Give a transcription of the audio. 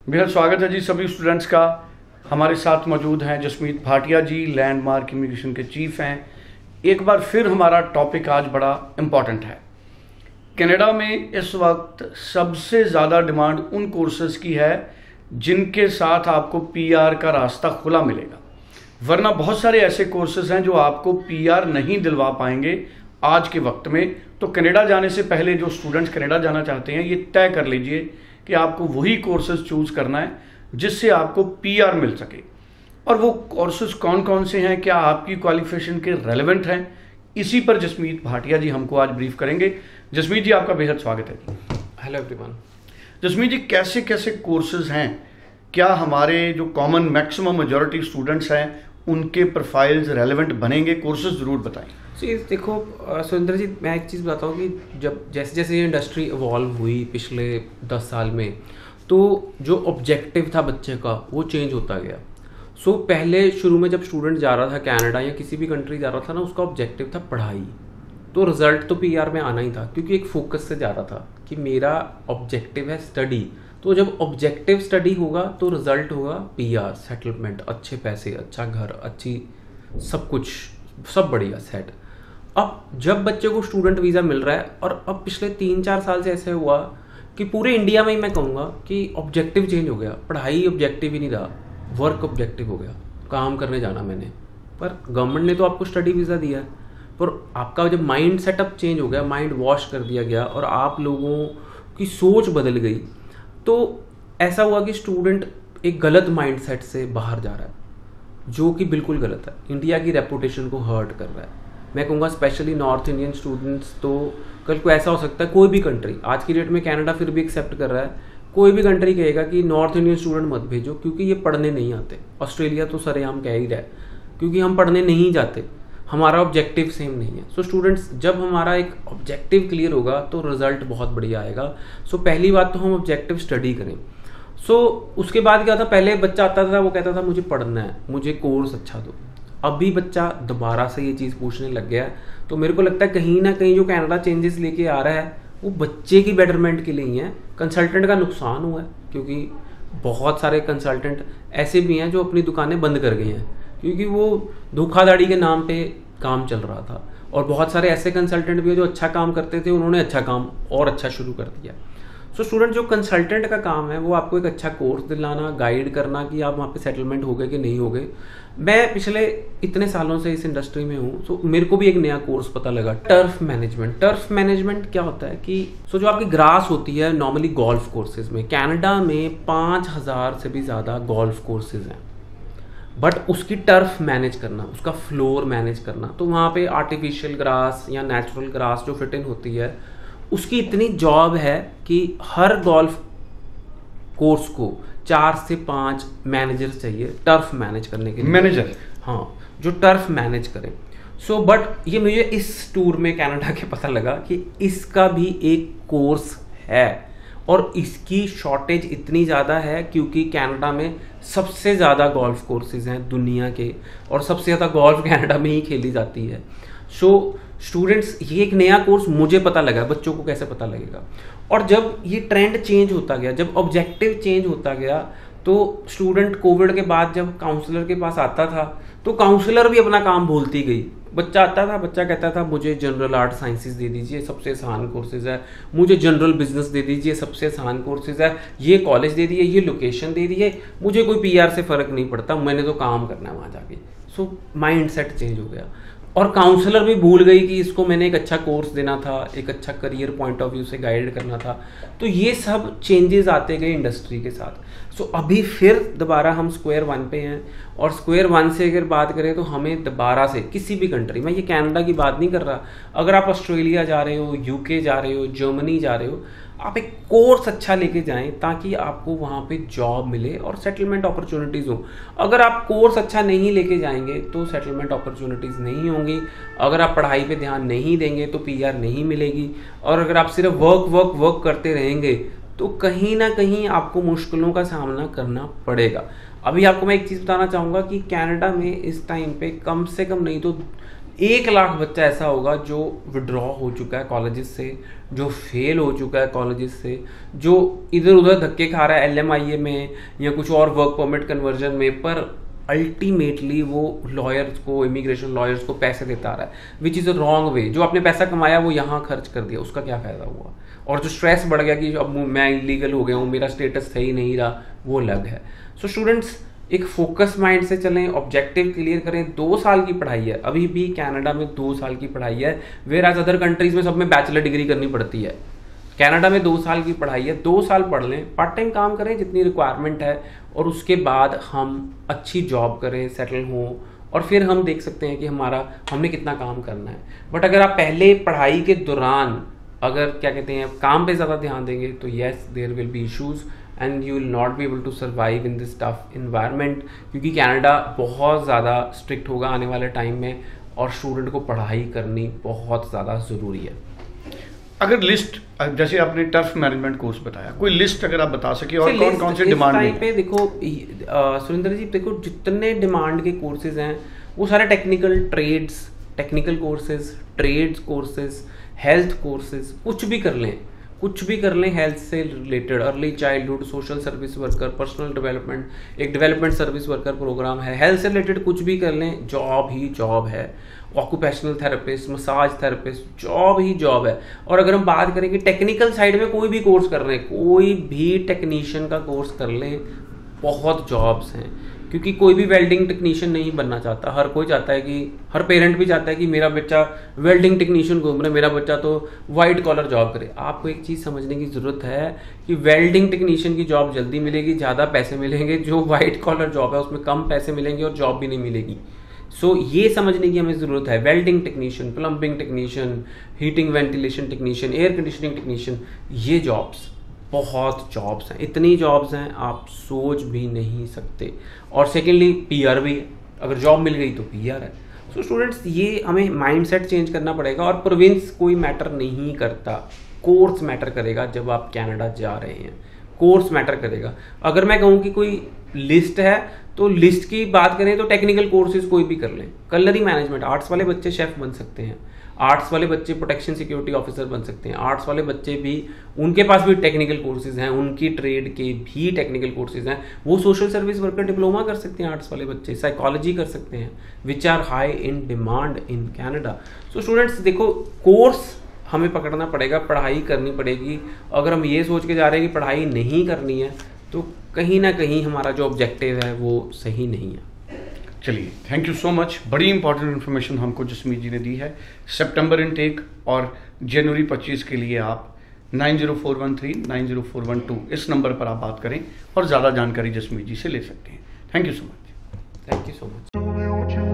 बेहद स्वागत है जी सभी स्टूडेंट्स का। हमारे साथ मौजूद हैं जसमीत भाटिया जी, लैंडमार्क इमिग्रेशन के चीफ हैं। एक बार फिर हमारा टॉपिक आज बड़ा इम्पॉर्टेंट है। कनाडा में इस वक्त सबसे ज़्यादा डिमांड उन कोर्सेज़ की है जिनके साथ आपको पीआर का रास्ता खुला मिलेगा, वरना बहुत सारे ऐसे कोर्सेज़ हैं जो आपको पीआर नहीं दिलवा पाएंगे आज के वक्त में। तो कनाडा जाने से पहले जो स्टूडेंट्स कनाडा जाना चाहते हैं, ये तय कर लीजिए कि आपको वही कोर्सेज चूज़ करना है जिससे आपको पीआर मिल सके। और वो कोर्सेज कौन कौन से हैं, क्या आपकी क्वालिफिकेशन के रेलेवेंट हैं, इसी पर जसमीत भाटिया जी हमको आज ब्रीफ करेंगे। जसमीत जी, आपका बेहद स्वागत है जी। Hello everyone. जसमीत जी, कैसे कैसे कोर्सेज हैं, क्या हमारे जो कॉमन मैक्सिमम मेजॉरिटी स्टूडेंट्स हैं उनके प्रोफाइल्स रेलेवेंट बनेंगे? कोर्सेज ज़रूर बताएं। देखो सुरेंद्र जी, मैं एक चीज़ बताऊँ कि जब जैसे जैसे ये इंडस्ट्री इवॉल्व हुई पिछले 10 साल में, तो जो ऑब्जेक्टिव था बच्चे का वो चेंज होता गया। पहले शुरू में जब स्टूडेंट जा रहा था कनाडा या किसी भी कंट्री जा रहा था ना, उसका ऑब्जेक्टिव था पढ़ाई। तो रिजल्ट तो पीआर में आना ही था, क्योंकि एक फोकस से जा रहा था कि मेरा ऑब्जेक्टिव है स्टडी। तो जब ऑब्जेक्टिव स्टडी होगा तो रिजल्ट होगा पीआर, सेटलमेंट, अच्छे पैसे, अच्छा घर, अच्छी सब कुछ, सब बढ़िया सेट। अब जब बच्चे को स्टूडेंट वीज़ा मिल रहा है, और अब पिछले 3-4 साल से ऐसे हुआ कि पूरे इंडिया में ही मैं कहूँगा कि ऑब्जेक्टिव चेंज हो गया। पढ़ाई ऑब्जेक्टिव ही नहीं रहा, वर्क ऑब्जेक्टिव हो गया। काम करने जाना मैंने, पर गवर्नमेंट ने तो आपको स्टडी वीज़ा दिया है, पर आपका जब माइंड सेटअप चेंज हो गया, माइंड वॉश कर दिया गया और आप लोगों की सोच बदल गई, तो ऐसा हुआ कि स्टूडेंट एक गलत माइंड सेट से बाहर जा रहा है, जो कि बिल्कुल गलत है। इंडिया की रेपुटेशन को हर्ट कर रहा है। मैं कहूँगा स्पेशली नॉर्थ इंडियन स्टूडेंट्स, तो कल को ऐसा हो सकता है कोई भी कंट्री, आज की डेट में कनाडा फिर भी एक्सेप्ट कर रहा है, कोई भी कंट्री कहेगा कि नॉर्थ इंडियन स्टूडेंट मत भेजो क्योंकि ये पढ़ने नहीं आते। ऑस्ट्रेलिया तो सरेआम कह ही रहा है क्योंकि हम पढ़ने नहीं जाते, हमारा ऑब्जेक्टिव सेम नहीं है। स्टूडेंट्स, जब हमारा एक ऑब्जेक्टिव क्लियर होगा तो रिजल्ट बहुत बढ़िया आएगा। पहली बात तो हम ऑब्जेक्टिव स्टडी करें। उसके बाद क्या था, पहले बच्चा आता था वो कहता था मुझे पढ़ना है, मुझे कोर्स अच्छा दो। अभी बच्चा दोबारा से ये चीज़ पूछने लग गया है। तो मेरे को लगता है कहीं ना कहीं जो कनाडा चेंजेस लेके आ रहा है वो बच्चे की बेटरमेंट के लिए ही है। कंसल्टेंट का नुकसान हुआ है क्योंकि बहुत सारे कंसल्टेंट ऐसे भी हैं जो अपनी दुकानें बंद कर गए हैं क्योंकि वो धोखाधड़ी के नाम पे काम चल रहा था, और बहुत सारे ऐसे कंसल्टेंट भी हैं जो अच्छा काम करते थे, उन्होंने अच्छा काम और अच्छा शुरू कर दिया। स्टूडेंट, जो कंसल्टेंट का काम है वो आपको एक अच्छा कोर्स दिलाना, गाइड करना कि आप वहाँ पे सेटलमेंट हो गए कि नहीं हो गए। मैं पिछले इतने सालों से इस इंडस्ट्री में हूँ, तो मेरे को भी एक नया कोर्स पता लगा, टर्फ मैनेजमेंट। टर्फ मैनेजमेंट क्या होता है कि जो आपकी ग्रास होती है नॉर्मली गोल्फ कोर्सेज में, कनाडा में 5000 से भी ज़्यादा गोल्फ कोर्सेज हैं, बट उसकी टर्फ मैनेज करना, उसका फ्लोर मैनेज करना, तो वहाँ पे आर्टिफिशियल ग्रास या नेचुरल ग्रास जो फिट इन होती है, उसकी इतनी जॉब है कि हर गोल्फ कोर्स को 4 से 5 मैनेजर चाहिए टर्फ मैनेज करने के लिए। मैनेजर, हाँ, जो टर्फ मैनेज करें। बट ये मुझे इस टूर में कनाडा के पता लगा कि इसका भी एक कोर्स है, और इसकी शॉर्टेज इतनी ज़्यादा है क्योंकि कनाडा में सबसे ज़्यादा गोल्फ कोर्सेज हैं दुनिया के, और सबसे ज़्यादा गोल्फ कनाडा में ही खेली जाती है। स्टूडेंट्स, ये एक नया कोर्स मुझे पता लगा, बच्चों को कैसे पता लगेगा। और जब ये ट्रेंड चेंज होता गया, जब ऑब्जेक्टिव चेंज होता गया, तो स्टूडेंट कोविड के बाद जब काउंसलर के पास आता था तो काउंसलर भी अपना काम भूलती गई। बच्चा आता था, बच्चा कहता था मुझे जनरल आर्ट साइंसेस दे दीजिए, सबसे आसान कोर्सेज है, मुझे जनरल बिजनेस दे दीजिए, सबसे आसान कोर्सेज है, ये कॉलेज दे दिए, ये लोकेशन दे दिए, मुझे कोई पीआर से फ़र्क नहीं पड़ता, मैंने तो काम करना है वहाँ जाके। माइंड सेट चेंज हो गया, और काउंसलर भी भूल गई कि इसको मैंने एक अच्छा कोर्स देना था, एक अच्छा करियर पॉइंट ऑफ व्यू से गाइड करना था। तो ये सब चेंजेस आते गए इंडस्ट्री के साथ। अभी फिर दोबारा हम स्क्वायर वन पे हैं, और स्क्वायर वन से अगर बात करें तो हमें दोबारा से किसी भी कंट्री में, ये कनाडा की बात नहीं कर रहा, अगर आप ऑस्ट्रेलिया जा रहे हो, यूके जा रहे हो, जर्मनी जा रहे हो, आप एक कोर्स अच्छा लेके जाएं ताकि आपको वहाँ पे जॉब मिले और सेटलमेंट अपॉर्चुनिटीज़ हो। अगर आप कोर्स अच्छा नहीं लेके जाएंगे तो सेटलमेंट अपॉर्चुनिटीज़ नहीं होंगी। अगर आप पढ़ाई पे ध्यान नहीं देंगे तो पीआर नहीं मिलेगी, और अगर आप सिर्फ वर्क वर्क वर्क करते रहेंगे तो कहीं ना कहीं आपको मुश्किलों का सामना करना पड़ेगा। अभी आपको मैं एक चीज़ बताना चाहूँगा कि कनाडा में इस टाइम पे कम से कम नहीं तो 1 लाख बच्चा ऐसा होगा जो विड्रॉ हो चुका है कॉलेजेस से, जो फेल हो चुका है कॉलेजेस से, जो इधर उधर धक्के खा रहा है LMIA में या कुछ और वर्क परमिट कन्वर्जन में, पर अल्टीमेटली वो लॉयर्स को, इमिग्रेशन लॉयर्स को पैसे देता आ रहा है, which is a wrong way. जो आपने पैसा कमाया वो यहाँ खर्च कर दिया, उसका क्या फ़ायदा हुआ? और जो स्ट्रेस बढ़ गया कि अब मैं इलीगल हो गया हूँ, मेरा स्टेटस सही नहीं रहा, वो अलग है। सो स्टूडेंट्स एक फोकस माइंड से चलें, ऑब्जेक्टिव क्लियर करें। 2 साल की पढ़ाई है, अभी भी कनाडा में 2 साल की पढ़ाई है, वेयर एज अदर कंट्रीज में सब में बैचलर डिग्री करनी पड़ती है। कनाडा में 2 साल की पढ़ाई है, 2 साल पढ़ लें, पार्ट टाइम काम करें जितनी रिक्वायरमेंट है, और उसके बाद हम अच्छी जॉब करें, सेटल हों, और फिर हम देख सकते हैं कि हमने कितना काम करना है। बट अगर आप पहले पढ़ाई के दौरान अगर क्या कहते हैं काम पे ज़्यादा ध्यान देंगे तो yes there will be issues and you will not be able to survive in this tough environment, क्योंकि कनाडा बहुत ज़्यादा स्ट्रिक्ट होगा आने वाले टाइम में, और स्टूडेंट को पढ़ाई करनी बहुत ज़्यादा ज़रूरी है। अगर लिस्ट, जैसे आपने टर्फ मैनेजमेंट कोर्स बताया, कोई लिस्ट अगर आप बता सके और कौन कौन से डिमांड में पे देखो सुरेंद्र जी, देखो जितने डिमांड के कोर्सेज हैं वो सारे technical courses, trades courses, health courses, कुछ भी कर लें हेल्थ से related, early childhood, social service worker, personal development, एक डेवलपमेंट सर्विस वर्कर प्रोग्राम है, हेल्थ से रिलेटेड कुछ भी कर लें, जॉब ही जॉब है। Occupational therapist, massage therapist, job ही जॉब है। और अगर हम बात करें कि टेक्निकल साइड में कोई भी कोर्स कर रहे हैं, कोई भी टेक्नीशियन का कोर्स कर लें, बहुत जॉब्स हैं, क्योंकि कोई भी वेल्डिंग टेक्नीशियन नहीं बनना चाहता। हर कोई चाहता है कि, हर पेरेंट भी चाहता है कि मेरा बच्चा वेल्डिंग टेक्नीशियन घूम रहा है, मेरा बच्चा तो वाइट कॉलर जॉब करे। आपको एक चीज़ समझने की ज़रूरत है कि वेल्डिंग टेक्नीशियन की जॉब जल्दी मिलेगी, ज़्यादा पैसे मिलेंगे। जो वाइट कॉलर जॉब है उसमें कम पैसे मिलेंगे और जॉब भी नहीं मिलेगी। सो ये समझने की हमें ज़रूरत है। Welding technician, plumbing technician, heating ventilation technician, air conditioning technician, ये जॉब्स, बहुत जॉब्स हैं, इतनी जॉब्स हैं आप सोच भी नहीं सकते। और सेकेंडली PR भी, अगर जॉब मिल गई तो PR है। सो स्टूडेंट्स ये हमें माइंडसेट चेंज करना पड़ेगा, और प्रोविंस कोई मैटर नहीं करता, कोर्स मैटर करेगा। जब आप कनाडा जा रहे हैं कोर्स मैटर करेगा। अगर मैं कहूँ कि कोई लिस्ट है तो लिस्ट की बात करें तो टेक्निकल कोर्सेज कोई भी कर लें। कलरी मैनेजमेंट, आर्ट्स वाले बच्चे शेफ बन सकते हैं, आर्ट्स वाले बच्चे प्रोटेक्शन सिक्योरिटी ऑफिसर बन सकते हैं, आर्ट्स वाले बच्चे भी, उनके पास भी टेक्निकल कोर्सेज हैं, उनकी ट्रेड के भी टेक्निकल कोर्सेज हैं। वो सोशल सर्विस वर्कर डिप्लोमा कर सकते हैं, आर्ट्स वाले बच्चे साइकोलॉजी कर सकते हैं, which are high in demand in Canada. So students देखो, कोर्स हमें पकड़ना पड़ेगा, पढ़ाई करनी पड़ेगी। अगर हम ये सोच के जा रहे हैं कि पढ़ाई नहीं करनी है तो कहीं ना कहीं हमारा जो ऑब्जेक्टिव है वो सही नहीं है। चलिए, थैंक यू सो मच। बड़ी इंपॉर्टेंट इन्फॉर्मेशन हमको जसमीत जी ने दी है। सितंबर इनटेक और जनवरी 25 के लिए आप 90413 90412 इस नंबर पर आप बात करें और ज़्यादा जानकारी जसमीत जी से ले सकते हैं। Thank you so much. Thank you so much.